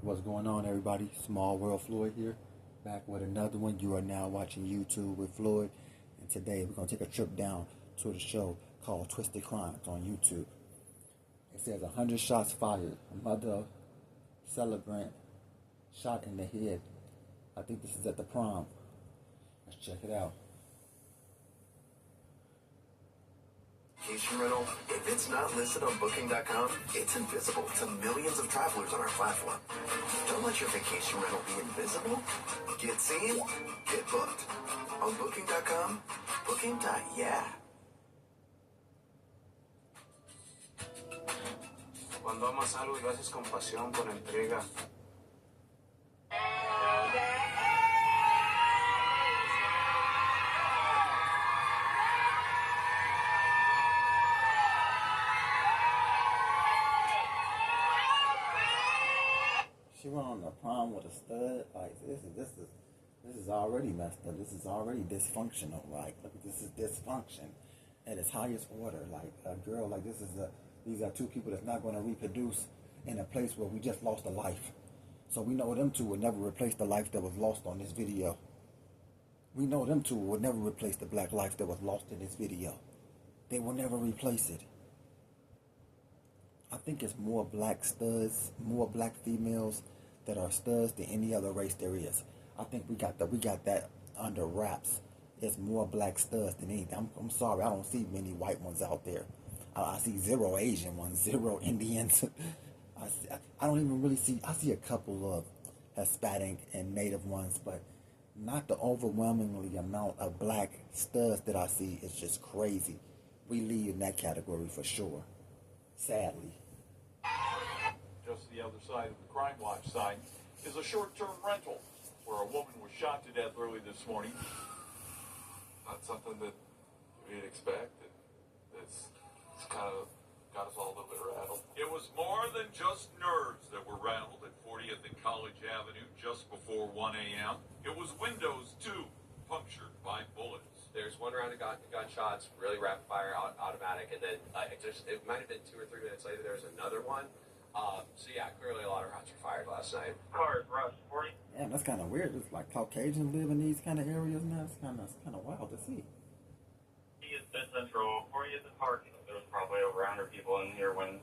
What's going on, everybody? Small World Floyd here, back with another one. You are now watching YouTube with Floyd, and today we're going to take a trip down to the show called Twisted Crimes on YouTube. It says 100 shots fired. A mother celebrant shot in the head. I think this is at the prom. Let's check it out. Vacation rental, if it's not listed on Booking.com, it's invisible to millions of travelers on our platform. Don't let your vacation rental be invisible. Get seen, get booked. On Booking.com, Booking.yeah. Cuando amas algo y lo haces con pasión, con entrega. She went on the prom with a stud. Like this is already messed up. This is already dysfunctional. Like, look, this is dysfunction at its highest order. Like, a girl, like, these are two people that's not going to reproduce in a place where we just lost a life. So we know them two would never replace the life that was lost on this video. We know them two would never replace the black life that was lost in this video. They will never replace it. I think it's more black studs, more black females that are studs than any other race there is. I think we got that under wraps. There's more black studs than anything. I'm sorry, I don't see many white ones out there. I see zero Asian ones, zero Indians. I don't even really see. I see a couple of Hispanic and Native ones, but not the overwhelmingly amount of black studs that I see. It's just crazy. We lead in that category for sure. Sadly. Just the other side of the Crime Watch sign is a short-term rental where a woman was shot to death early this morning. Not something that we'd expect. It's kind of got us all a little bit rattled. It was more than just nerves that were rattled at 40th and College Avenue just before 1 a.m. It was windows, too, punctured by bullets. There's one round of gunshots, really rapid fire, automatic, and then it might have been 2 or 3 minutes later, there was another one. So yeah, clearly a lot of rounds were fired last night. Cars, rush, 40. Yeah, that's kind of weird. It's like Caucasians live in these kind of areas now. It's kind of wild to see. He is Bed Central, 40th and Park. There was probably over 100 people in here when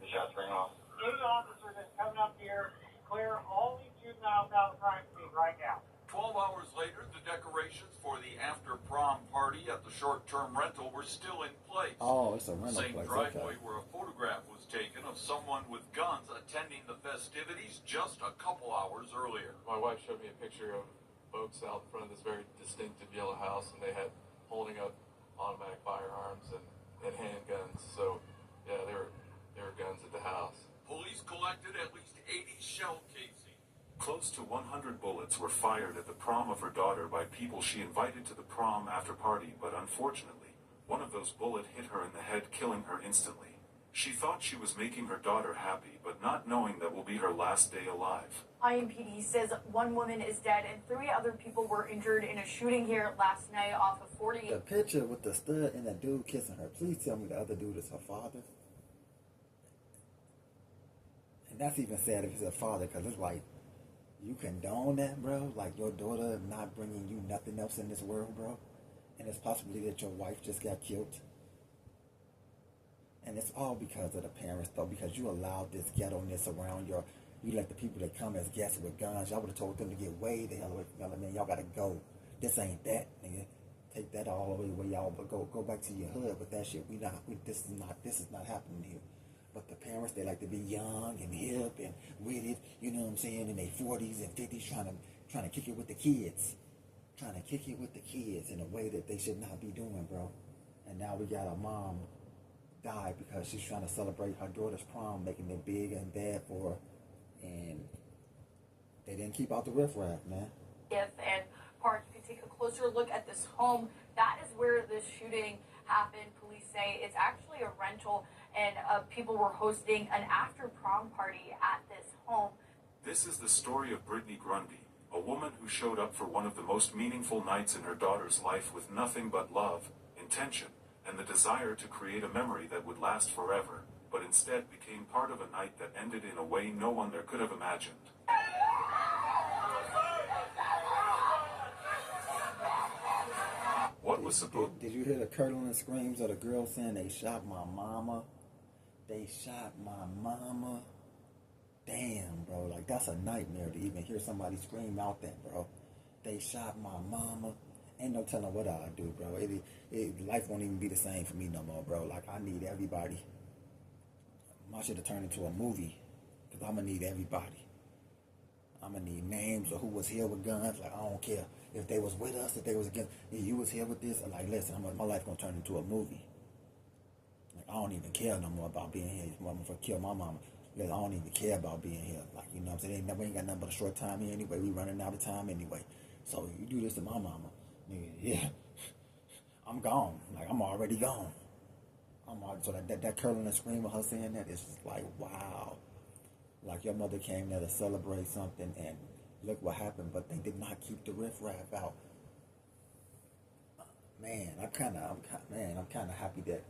the shots rang off. Any officer that's coming up here, clear all these juveniles out of crime scene right now. 12 hours later, the decorations for the after-prom party at the short-term rental were still in place. Oh, it's a rental Same place. driveway Okay. where a photograph was taken of someone with guns attending the festivities just a couple hours earlier. My wife showed me a picture of folks out in front of this very distinctive yellow house, and they had holding up automatic firearms and handguns. So, yeah, there were guns at the house. Police collected at least 80 shell casings. Close to 100 bullets were fired at the prom of her daughter by people she invited to the prom after party, but unfortunately, one of those bullets hit her in the head, killing her instantly. She thought she was making her daughter happy, but not knowing that will be her last day alive. IMPD says one woman is dead and 3 other people were injured in a shooting here last night off of 40. The picture with the stud and the dude kissing her. Please tell me the other dude is her father. And that's even sad if it's her father, because it's like, you condone that, bro? Like, your daughter not bringing you nothing else in this world, bro? And it's possibly that your wife just got killed. And it's all because of the parents, though, because you allowed this ghetto-ness around you let the people that come as guests with guns, y'all would have told them to get way the hell away from y'all. Man, y'all got to go. This ain't that, nigga. Take that all the way where y'all go back to your hood with that shit. This is not happening here. But the parents, they like to be young and hip and with it, you know what I'm saying, in their 40s and 50s, trying to kick it with the kids. Trying to kick it with the kids in a way that they should not be doing, bro. And now we got a mom die because she's trying to celebrate her daughter's prom, making it big and bad for her. And they didn't keep out the riffraff, man. And Park, you can take a closer look at this home. That is where this shooting happened. Police say it's actually a rental, and people were hosting an after-prom party at this home. This is the story of Brittany Grundy, a woman who showed up for one of the most meaningful nights in her daughter's life with nothing but love, intention, and the desire to create a memory that would last forever. but instead became part of a night that ended in a way no one there could have imagined. What was supposed... Did you hear the curdling screams of the girl saying they shot my mama? They shot my mama. Damn, bro. Like, that's a nightmare to even hear somebody scream out that, bro. They shot my mama. Ain't no telling what I'd do, bro. Life won't even be the same for me no more, bro. Like, I need everybody. I should have turned into a movie, because I'm going to need everybody. I'm going to need names of who was here with guns. Like, I don't care if they was with us, if they was against, if you was here with this. Like, listen, my life going to turn into a movie. Like, I don't even care no more about being here. I'm going to kill my mama. Like, I don't even care about being here. Like, you know what I'm saying? We ain't got nothing but a short time here anyway. We running out of time anyway. So, you do this to my mama, nigga, yeah, I'm gone. Like, I'm already gone. So that curling and scream of her saying that is just like, wow. Like, your mother came there to celebrate something, and look what happened, but they did not keep the riffraff out. Man, I'm kind of happy that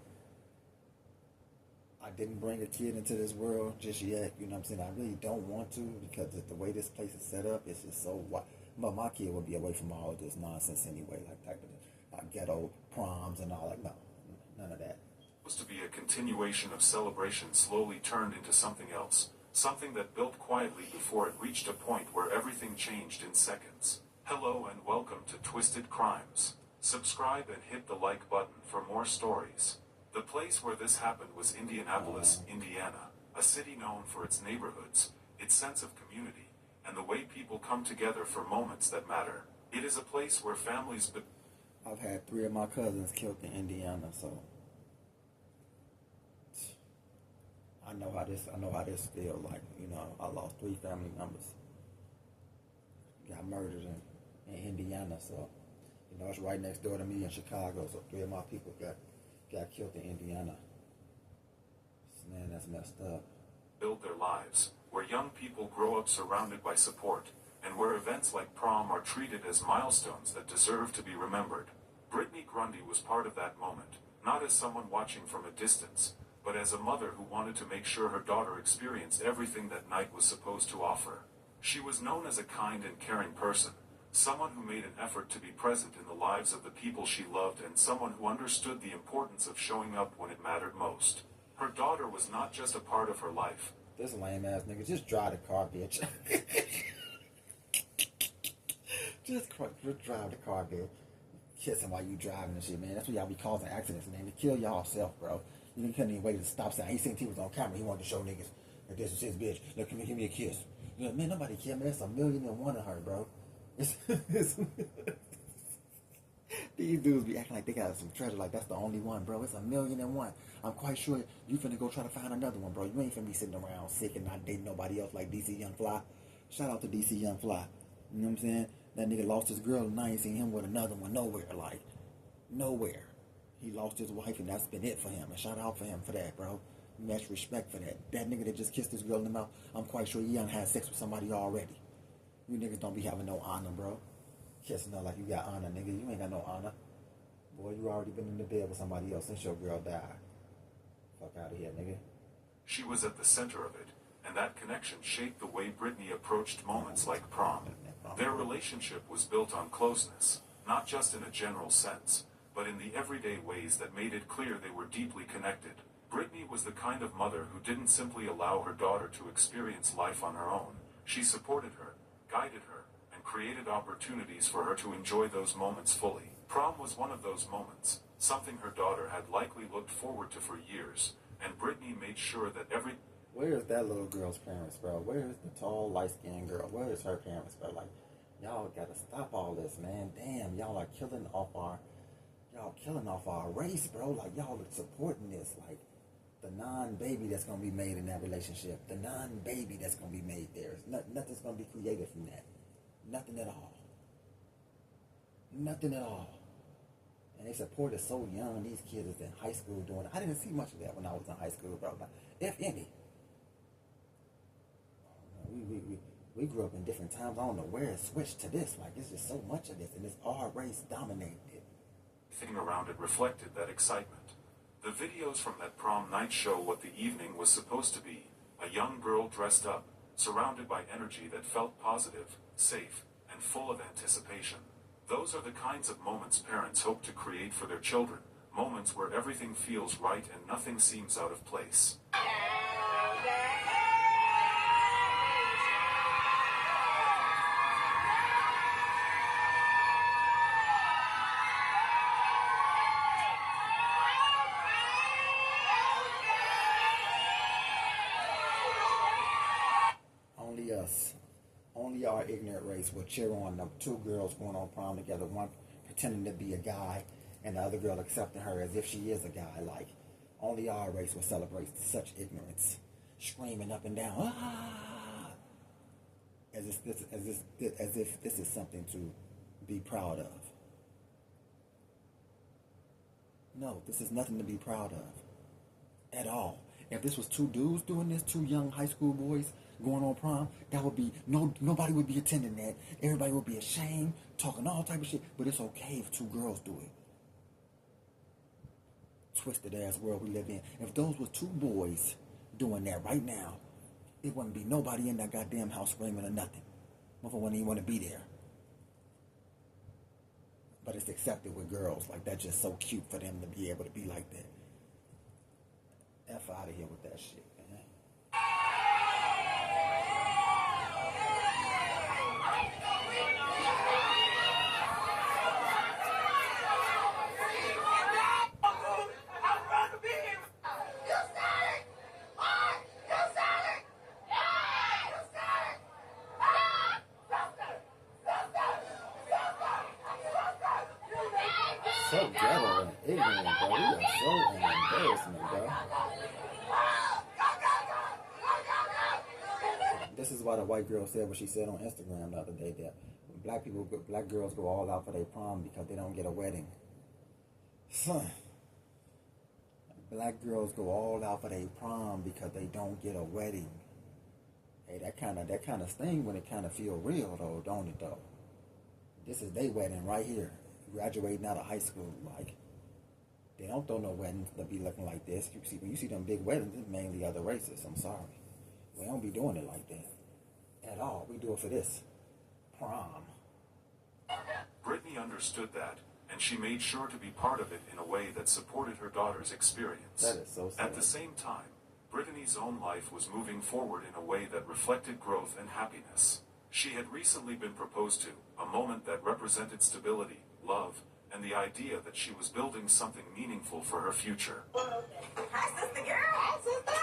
I didn't bring a kid into this world just yet. You know what I'm saying? I really don't want to, because the way this place is set up, it's just so wild. But my kid would be away from all of this nonsense anyway, like ghetto proms and all that. No, none of that. Was to be a continuation of celebration slowly turned into something else. Something that built quietly before it reached a point where everything changed in seconds. Hello and welcome to Twisted Crimes. Subscribe and hit the like button for more stories. The place where this happened was Indianapolis, Indiana, a city known for its neighborhoods, its sense of community, and the way people come together for moments that matter. It is a place where families... I've had 3 of my cousins killed in Indiana, so... I know how this feels like. You know, I lost 3 family members. Got murdered in Indiana, so you know it's right next door to me in Chicago. So 3 of my people got killed in Indiana. Man, that's messed up. Build their lives, where young people grow up surrounded by support, and where events like prom are treated as milestones that deserve to be remembered. Brittany Grundy was part of that moment, not as someone watching from a distance, but as a mother who wanted to make sure her daughter experienced everything that night was supposed to offer. She was known as a kind and caring person, someone who made an effort to be present in the lives of the people she loved, and someone who understood the importance of showing up when it mattered most. Her daughter was not just a part of her life. This lame ass nigga, just drive the car, bitch. just drive the car, bitch. Kissing while you driving and shit, man. That's what y'all be causing accidents, man. To kill y'all self, bro. You couldn't even wait to stop sign. He seen he was on camera. He wanted to show niggas that this is his bitch. Look, give me a kiss. You know, man, nobody care, man. That's 1,000,001 of her, bro. These dudes be acting like they got some treasure, like that's the only one, bro. It's 1,000,001. I'm quite sure you finna go try to find another one, bro. You ain't finna be sitting around sick and not dating nobody else like DC Young Fly. Shout out to DC Young Fly. You know what I'm saying? That nigga lost his girl and I ain't seen him with another one nowhere. Like, nowhere. He lost his wife and that's been it for him. And shout out for him for that, bro. Much respect for that. That nigga that just kissed his girl in the mouth, I'm quite sure he done had sex with somebody already. You niggas don't be having no honor, bro. Kissing her like you got honor, nigga. You ain't got no honor. Boy, you already been in the bed with somebody else since your girl died. Fuck out of here, nigga. She was at the center of it, and that connection shaped the way Brittany approached moments like prom. Their relationship was built on closeness, not just in a general sense, but in the everyday ways that made it clear they were deeply connected. Brittany was the kind of mother who didn't simply allow her daughter to experience life on her own. She supported her, guided her, and created opportunities for her to enjoy those moments fully. Prom was one of those moments, something her daughter had likely looked forward to for years, and Brittany made sure that Where is that little girl's parents, bro? Where is the tall, light-skinned girl? Where is her parents, bro? Like, y'all gotta stop all this, man. Damn, y'all are killing off our race, bro. Like, y'all are supporting this. Like, the non-baby that's gonna be made in that relationship. The non-baby that's gonna be made there. Nothing's gonna be created from that. Nothing at all. Nothing at all. And they support it so young. These kids is in high school doing it. I didn't see much of that when I was in high school, bro. Like, if any. We grew up in different times. I don't know where it switched to this. Like, it's just so much of this. And it's our race dominated it. everything around it reflected that excitement. The videos from that prom night show what the evening was supposed to be: a young girl dressed up, surrounded by energy that felt positive, safe, and full of anticipation. Those are the kinds of moments parents hope to create for their children, moments where everything feels right and nothing seems out of place. Only us, only our ignorant race will cheer on the two girls going on prom together, one pretending to be a guy and the other girl accepting her as if she is a guy. Like, only our race will celebrate such ignorance, screaming up and down, ah, as if this is something to be proud of. No, this is nothing to be proud of at all. If this was two dudes doing this, two young high school boys going on prom, that would be nobody would be attending that. Everybody would be ashamed, talking all type of shit. But it's okay if two girls do it. Twisted ass world we live in. If those were two boys doing that right now, it wouldn't be nobody in that goddamn house screaming or nothing. Motherfucker wouldn't even want to be there. But it's accepted with girls. Like, that's just so cute for them to be able to be like that. F out of here with that shit, man. So ghetto and ignorant, bro. We are so an embarrassment, bro. This is why the white girl said what she said on Instagram the other day, that black girls go all out for their prom because they don't get a wedding. Son, black girls go all out for their prom because they don't get a wedding. Hey, that kind of sting when it kind of feel real though, don't it though? This is their wedding right here, graduating out of high school. Like, they don't throw no weddings to be looking like this. You see, when you see them big weddings, it's mainly other races. I'm sorry. We don't be doing it like that at all. We do it for this prom. Brittany understood that, and she made sure to be part of it in a way that supported her daughter's experience. That is so sad. At the same time, Brittany's own life was moving forward in a way that reflected growth and happiness. She had recently been proposed to, a moment that represented stability, love, and the idea that she was building something meaningful for her future. Hi, sister girl. Hi, sister.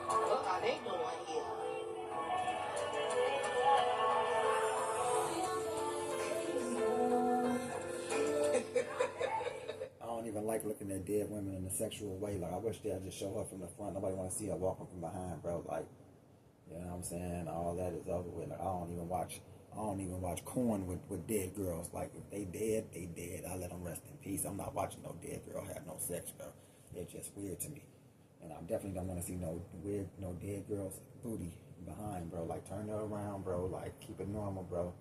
What are they doing here? I don't even like looking at dead women in a sexual way. Like, I wish they'd just show her from the front. Nobody want to see her walking from behind, bro. Like, you know what I'm saying? All that is over with. Like, I don't even watch corn with dead girls. Like, if they dead, they dead. I let them rest in peace. I'm not watching no dead girl have no sex, bro. It's just weird to me. And I definitely don't want to see no dead girls booty behind, bro. Like, turn her around, bro. Like, keep it normal, bro.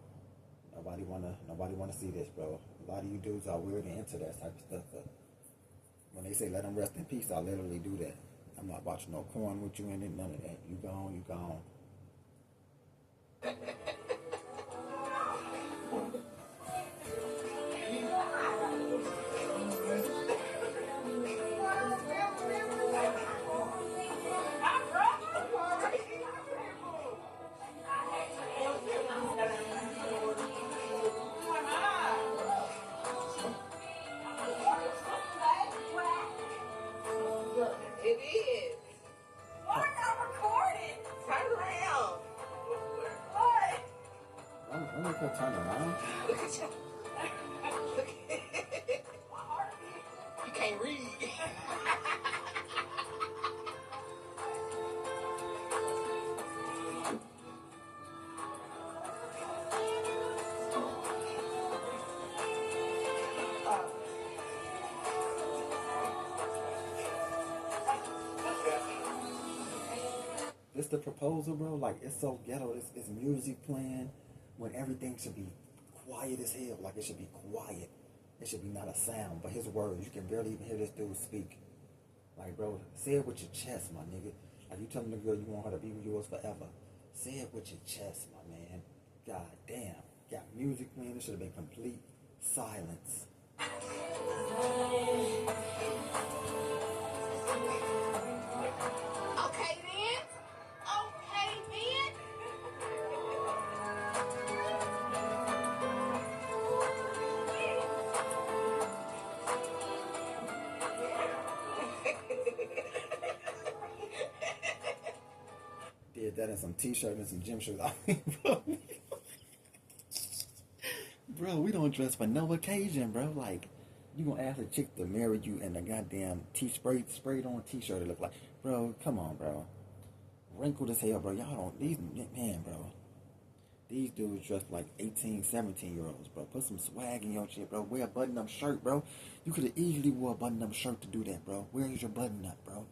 Nobody wanna see this, bro. A lot of you dudes are weird and into that type of stuff, but when they say let them rest in peace, I literally do that. I'm not watching no corn with you in it, none of that. You gone, you gone. It is. Why not recording? Turn around. What? I'm gonna put turn around. Look at you. Look at it. You can't read. This the proposal, bro. Like, it's so ghetto. It's music playing when everything should be quiet as hell. Like, it should be quiet. It should be not a sound. But his words, you can barely even hear this dude speak. Like, bro, say it with your chest, my nigga. Like, you telling the girl you want her to be yours forever. Say it with your chest, my man. God damn. Got music playing. It should have been complete silence. Okay then. Okay then. Did that in some t-shirt and some gym shoes. I mean, bro. Bro, we don't dress for no occasion, bro. Like, you gonna ask a chick to marry you in a goddamn sprayed on t-shirt it look like. Bro, come on, bro. Wrinkled as hell, bro. Y'all don't, bro. These dudes dress like 18, 17-year-olds, bro. Put some swag in your shit, bro. Wear a button-up shirt, bro. You could have easily wore a button-up shirt to do that, bro. Where's your button-up, bro?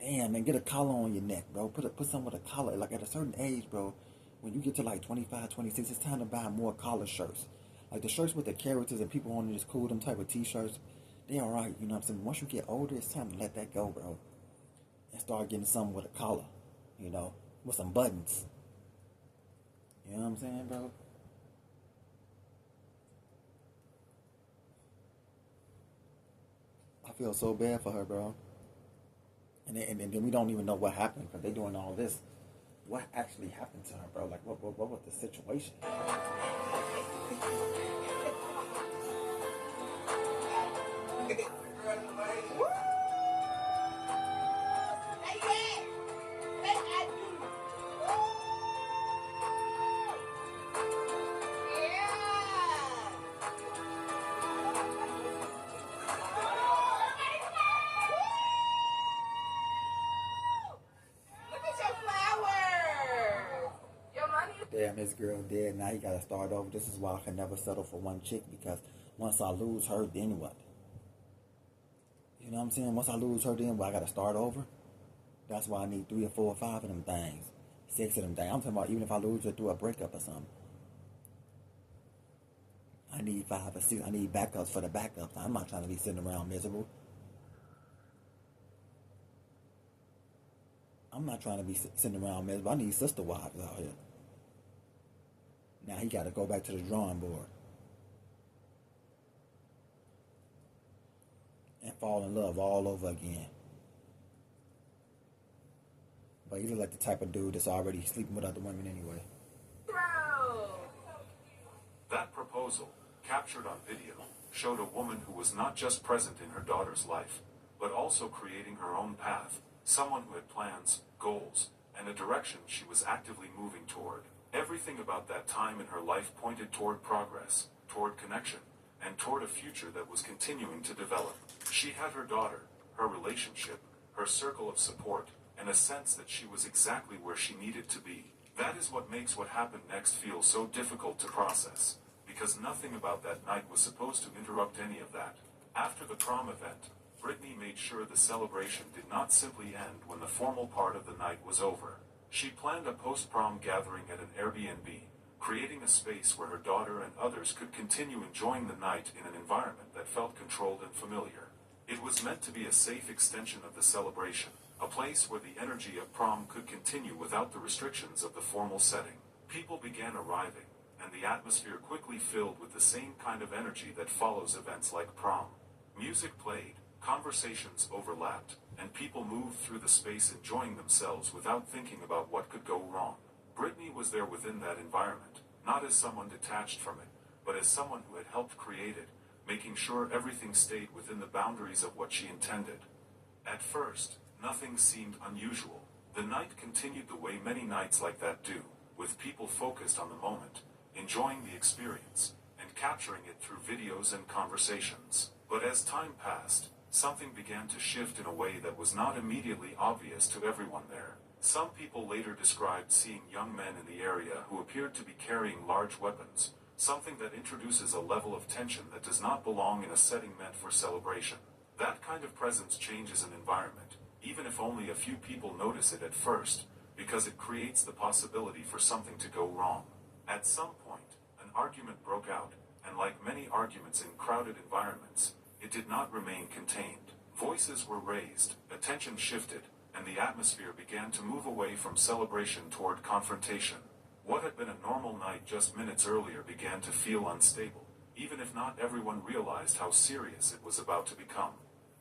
Damn, man, get a collar on your neck, bro. Put something with a collar. Like, at a certain age, bro, when you get to like 25, 26, it's time to buy more collar shirts. Like, the shirts with the characters and people on it is cool, them type of t-shirts, they alright, you know what I'm saying? Once you get older, it's time to let that go, bro. And start getting something with a collar, you know, with some buttons. You know what I'm saying, bro? I feel so bad for her, bro. And then we don't even know what happened because they doing all this. What actually happened to her, bro? Like, what was the situation? Damn, this girl dead. Now he gotta start over. This is why I can never settle for one chick, because once I lose her, then what? You know what I'm saying? Once I lose her, then what? I gotta start over. That's why I need 3 or 4 or 5 of them things, 6 of them things. I'm talking about even if I lose her through a breakup or something. I need 5 or 6. I need backups for the backups. I'm not trying to be sitting around miserable. I'm not trying to be sitting around miserable. I need sister wives out here. Now he got to go back to the drawing board and fall in love all over again. But he look like the type of dude that's already sleeping with other women anyway. Bro. That proposal, captured on video, showed a woman who was not just present in her daughter's life, but also creating her own path, someone who had plans, goals, and a direction she was actively moving toward. Everything about that time in her life pointed toward progress, toward connection, and toward a future that was continuing to develop. She had her daughter, her relationship, her circle of support, and a sense that she was exactly where she needed to be. That is what makes what happened next feel so difficult to process, because nothing about that night was supposed to interrupt any of that. After the prom event, Brittany made sure the celebration did not simply end when the formal part of the night was over. She planned a post-prom gathering at an Airbnb, creating a space where her daughter and others could continue enjoying the night in an environment that felt controlled and familiar. It was meant to be a safe extension of the celebration, a place where the energy of prom could continue without the restrictions of the formal setting. People began arriving, and the atmosphere quickly filled with the same kind of energy that follows events like prom. Music played, conversations overlapped, and people moved through the space enjoying themselves without thinking about what could go wrong. Brittany was there within that environment, not as someone detached from it, but as someone who had helped create it, making sure everything stayed within the boundaries of what she intended. At first, nothing seemed unusual. The night continued the way many nights like that do, with people focused on the moment, enjoying the experience, and capturing it through videos and conversations. But as time passed, something began to shift in a way that was not immediately obvious to everyone there. Some people later described seeing young men in the area who appeared to be carrying large weapons, something that introduces a level of tension that does not belong in a setting meant for celebration. That kind of presence changes an environment, even if only a few people notice it at first, because it creates the possibility for something to go wrong. At some point, an argument broke out, and like many arguments in crowded environments, it did not remain contained. Voices were raised, attention shifted, and the atmosphere began to move away from celebration toward confrontation. What had been a normal night just minutes earlier began to feel unstable, even if not everyone realized how serious it was about to become.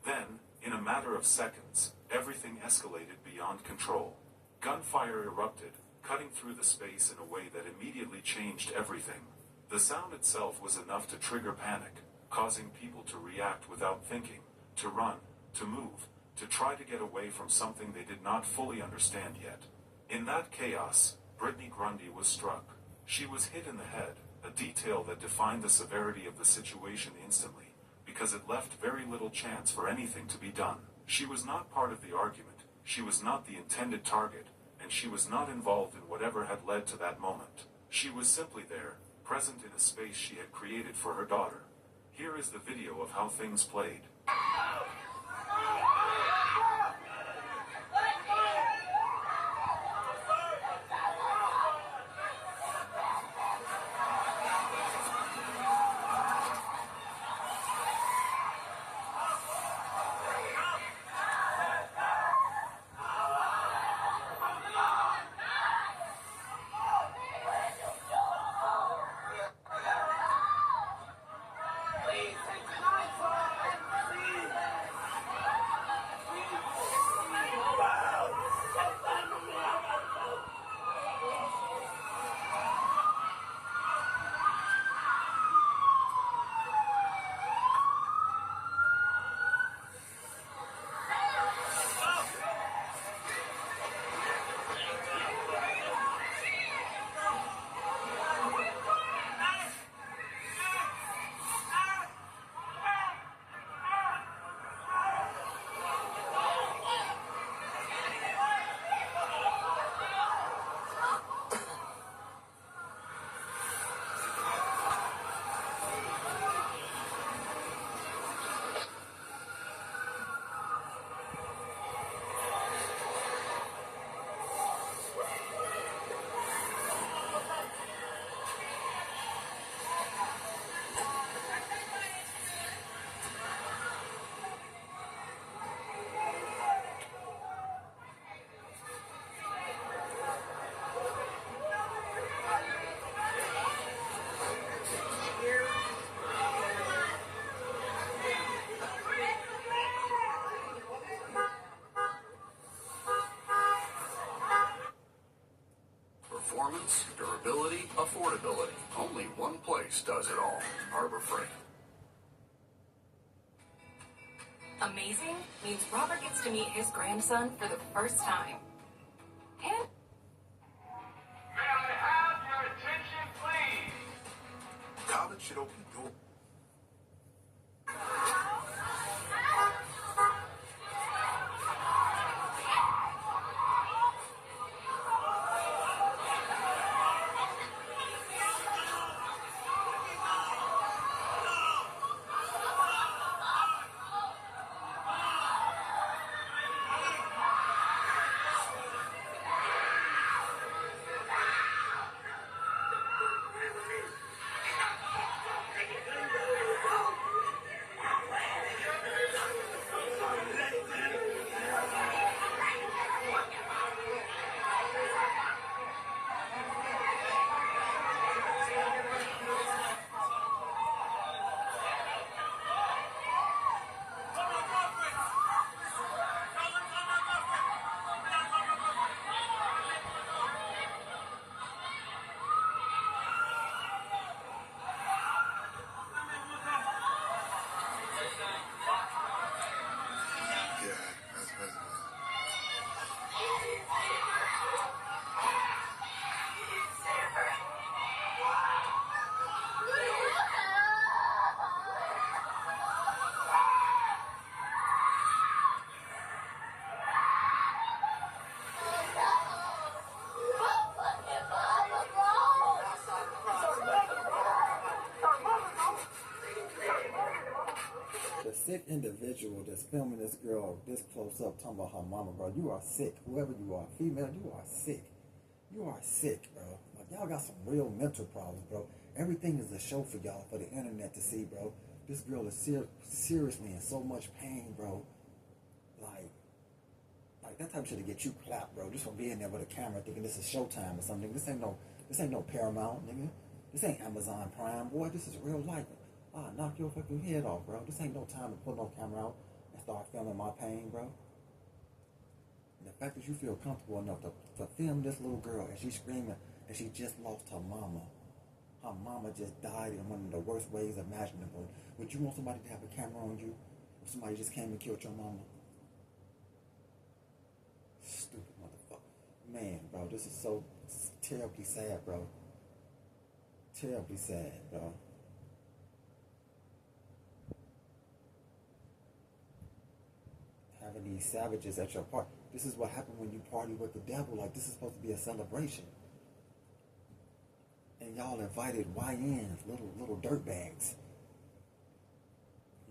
Then, in a matter of seconds, everything escalated beyond control. Gunfire erupted, cutting through the space in a way that immediately changed everything. The sound itself was enough to trigger panic, causing people to react without thinking, to run, to move, to try to get away from something they did not fully understand yet. In that chaos, Brittany Grundy was struck. She was hit in the head, a detail that defined the severity of the situation instantly, because it left very little chance for anything to be done. She was not part of the argument, she was not the intended target, and she was not involved in whatever had led to that moment. She was simply there, present in a space she had created for her daughter. Here is the video of how things played. Performance, durability, affordability. Only one place does it all. Harbor Freight. Amazing means Robert gets to meet his grandson for the first time. And May I have your attention, please? College should open doors. sick individual that's filming this girl this close up talking about her mama, bro. You are sick. Whoever you are, female, you are sick. You are sick, bro. Like, y'all got some real mental problems, bro. Everything is a show for y'all, for the internet to see, bro. This girl is seriously in so much pain, bro. Like that type of shit to get you clapped, bro. Just from being there with a camera thinking this is Showtime or something. This ain't no Paramount, nigga. This ain't Amazon Prime, boy. This is real life. Knock your fucking head off, bro. This ain't no time to pull no camera out and start filming my pain, bro. And the fact that you feel comfortable enough to film this little girl and she's screaming that she just lost her mama. Her mama just died in one of the worst ways imaginable. Would you want somebody to have a camera on you if somebody just came and killed your mama? Stupid motherfucker. Man, bro, this is so terribly sad, bro. Terribly sad, bro. Having these savages at your party. This is what happened when you party with the devil. Like, this is supposed to be a celebration. And y'all invited YNs, little dirtbags.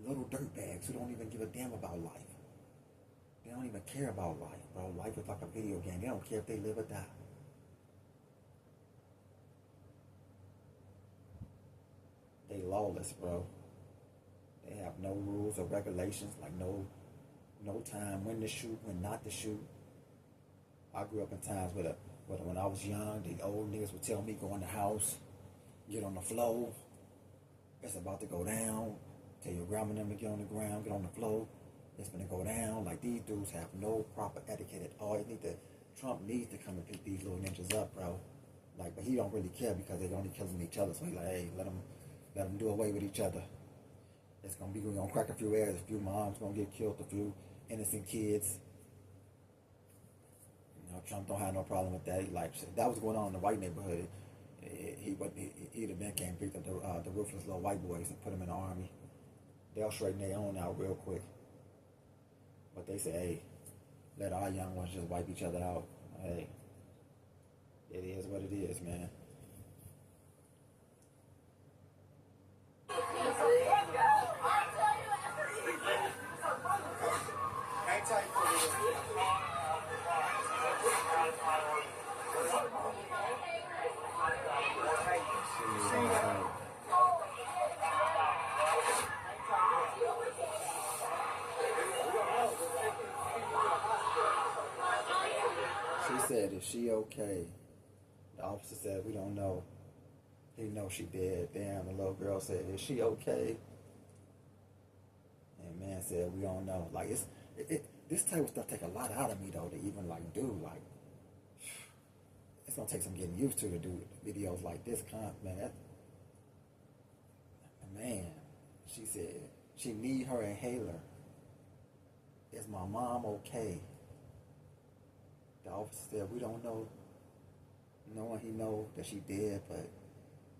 Little dirtbags who don't even give a damn about life. They don't even care about life, bro. Life is like a video game. They don't care if they live or die. They lawless, bro. They have no rules or regulations, like no time when to shoot, when not to shoot. I grew up in times where when I was young, the old niggas would tell me, go in the house, get on the floor. It's about to go down. Tell your grandma and them to get on the ground, get on the floor. It's gonna go down. Like, these dudes have no proper etiquette at all. Trump needs to come and pick these little ninjas up, bro. Like, but he don't really care because they're only killing each other. So he's like, hey, let them do away with each other. We're gonna crack a few airs, a few moms gonna get killed, a few innocent kids. You know, Trump don't have no problem with that. That was going on in the white neighborhood. He'd have been came picked up the ruthless little white boys and put them in the army. They'll straighten their own out real quick. But they say, hey, let our young ones just wipe each other out. Hey, it is what it is, man. She said, is she okay? The officer said, we don't know. He knows she dead. Damn, the little girl said, is she okay? And man said, we don't know. Like, this type of stuff take a lot out of me, though, to even, like, do. Like, it's going to take some getting used to do videos like this. Man, she said, she need her inhaler. Is my mom okay? The officer said, we don't know. Knowing he know that she dead, but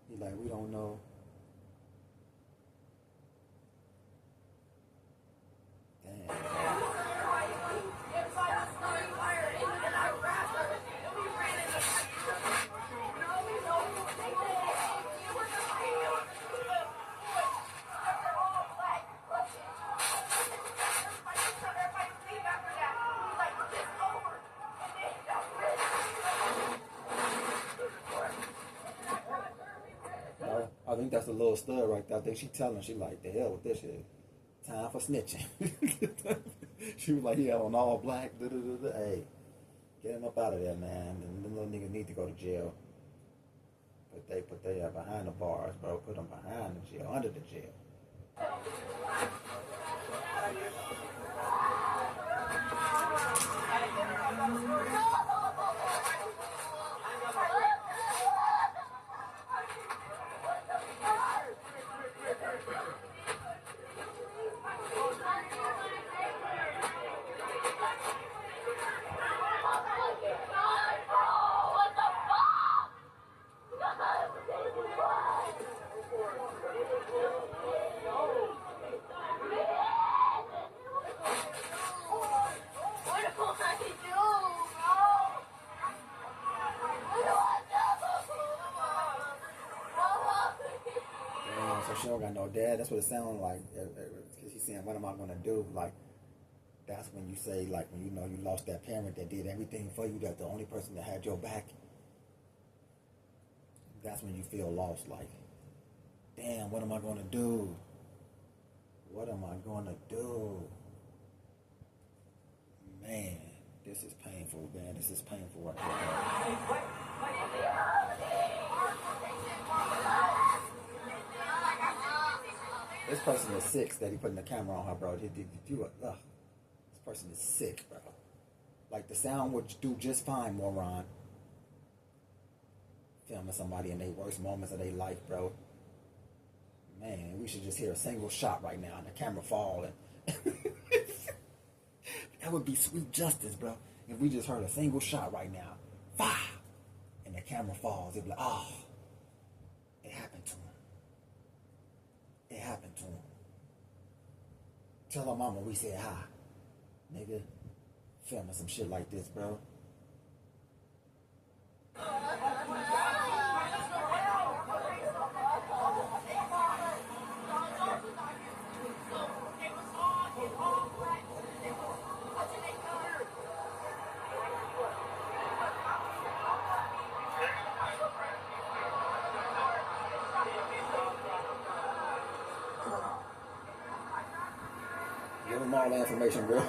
he like, we don't know. Damn. I think that's a little stud right there. I think she telling, she like, the hell with this shit. Time for snitching. She was like, yeah, on all black. Hey, get him up out of there, man. And them little niggas need to go to jail. But they put they behind the bars, bro. Put them behind the jail, under the jail. So she don't got no dad. That's what it sounded like. He saying, what am I going to do? Like, that's when you say, like, when you know you lost that parent that did everything for you, that's the only person that had your back. That's when you feel lost. Like, damn, what am I going to do? What am I going to do? Man, this is painful, man. This is painful right here. This person is sick that he putting the camera on her, bro. This person is sick, bro. Like, the sound would do just fine, moron. Filming somebody in their worst moments of their life, bro. Man, we should just hear a single shot right now and the camera fall. And that would be sweet justice, bro. If we just heard a single shot right now, fire, and the camera falls, it'd be like, oh, it happened to him. It happened to him. Tell her mama we said hi. Nigga, filming some shit like this, bro. Give them all the information, bro.